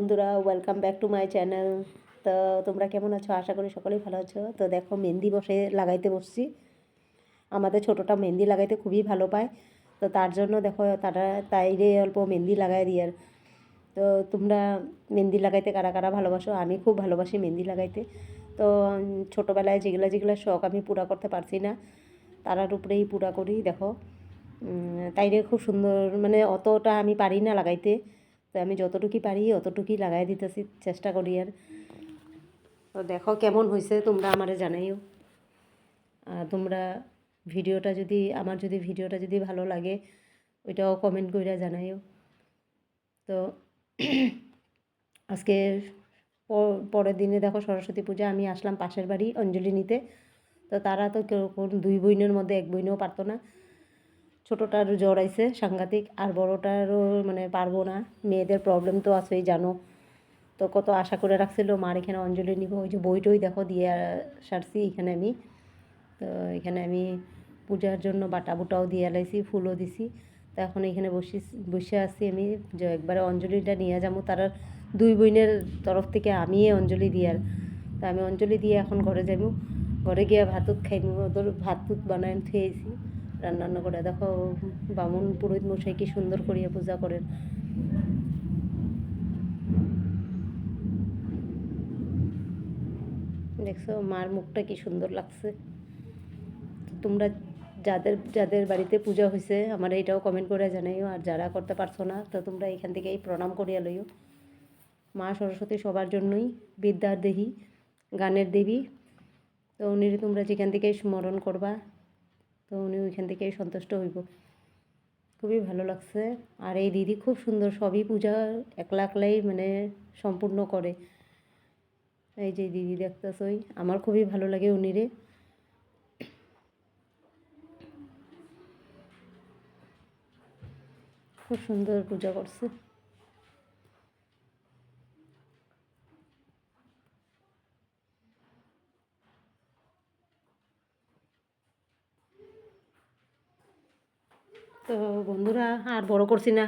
বন্ধুরা, welcome back to my channel. তো তোমরা কেমন আছো? আশা করি সকলেই ভালো আছো। তো দেখো, মেহেন্দি লাগাইতে বসছি। আমাদের ছোটোটা মেহেন্দি লাগাইতে খুবই ভালো পায়, তো তার জন্য দেখো তাইরে অল্প মেহেন্দি লাগাই দিয়ে। তো তোমরা মেহেন্দি লাগাইতে কারা কারা ভালোবাসো? আমি খুব ভালোবাসি মেহেন্দি লাগাইতে। তো ছোটোবেলায় যেগুলো শখ আমি পুরা করতে পারছি না, তারার উপরেই পুরা করি। দেখো তাইরে খুব সুন্দর, মানে অতটা আমি পারি না লাগাইতে, তো আমি যতটুকুই পারি অতটুকুই লাগাই দিতেছি, চেষ্টা করি। আর তো দেখো কেমন হয়েছে, তোমরা আমারে জানাইও। তোমরা আমার ভিডিওটা যদি ভালো লাগে, ওইটাও কমেন্ট করে জানাইও। তো আজকে পরের দিনে দেখো সরস্বতী পূজা, আমি আসলাম পাশের বাড়ি অঞ্জলি নিতে। তো তারা তো কেউ দুই বোনের মধ্যে এক বোনও পারতো না। ছোটোটার জ্বর আইছে সাংঘাতিক, আর বড়োটারও মানে পারবো না, মেয়েদের প্রবলেম তো আছেই জানো। তো কত আশা করে রাখছিল মার এখানে অঞ্জলি নিব, ওই যে বইটই দেখো দিয়ে সারছি এখানে আমি। তো এখানে আমি পূজার জন্য বাটা বুটাও দিয়ে লাইছি, ফুলও দিছি। তো এখন এখানে বসে আছি আমি, যে একবারে অঞ্জলিটা নিয়ে যাবো তার দুই বোনের তরফ থেকে আমি অঞ্জলি দিয়ার। তো আমি অঞ্জলি দিয়ে এখন ঘরে যাবো, ঘরে গিয়ে ভাতুত খাইমু। ওদের ভাতুত বানায় থুয়েছি রান্না করে। দেখো বামুন পুরোহিত মশাই কি সুন্দর করিয়া পূজা করেন। দেখছো মার মুখটা কি সুন্দর লাগছে। তোমরা যাদের যাদের বাড়িতে পূজা হয়েছে আমার এইটাও কমেন্ট করে জানাইও, আর যারা করতে পারছো না তো তোমরা এখান থেকেই প্রণাম করিয়া লইও। মা সরস্বতী সবার জন্যই বিদ্যার দেবী, গানের দেবী। তো উনি তোমরা যেখান থেকেই স্মরণ করবা, তো উনি ওইখান থেকেই সন্তুষ্ট হইব। খুবই ভালো লাগছে। আর এই দিদি খুব সুন্দর, সবই পূজা একলা একলাই মানে সম্পূর্ণ করে। এই যে দিদি দেখতেছই, আমার খুবই ভালো লাগে উনিরে। খুব সুন্দর পূজা করছে। তো বন্ধুরা আর বড় করছি না,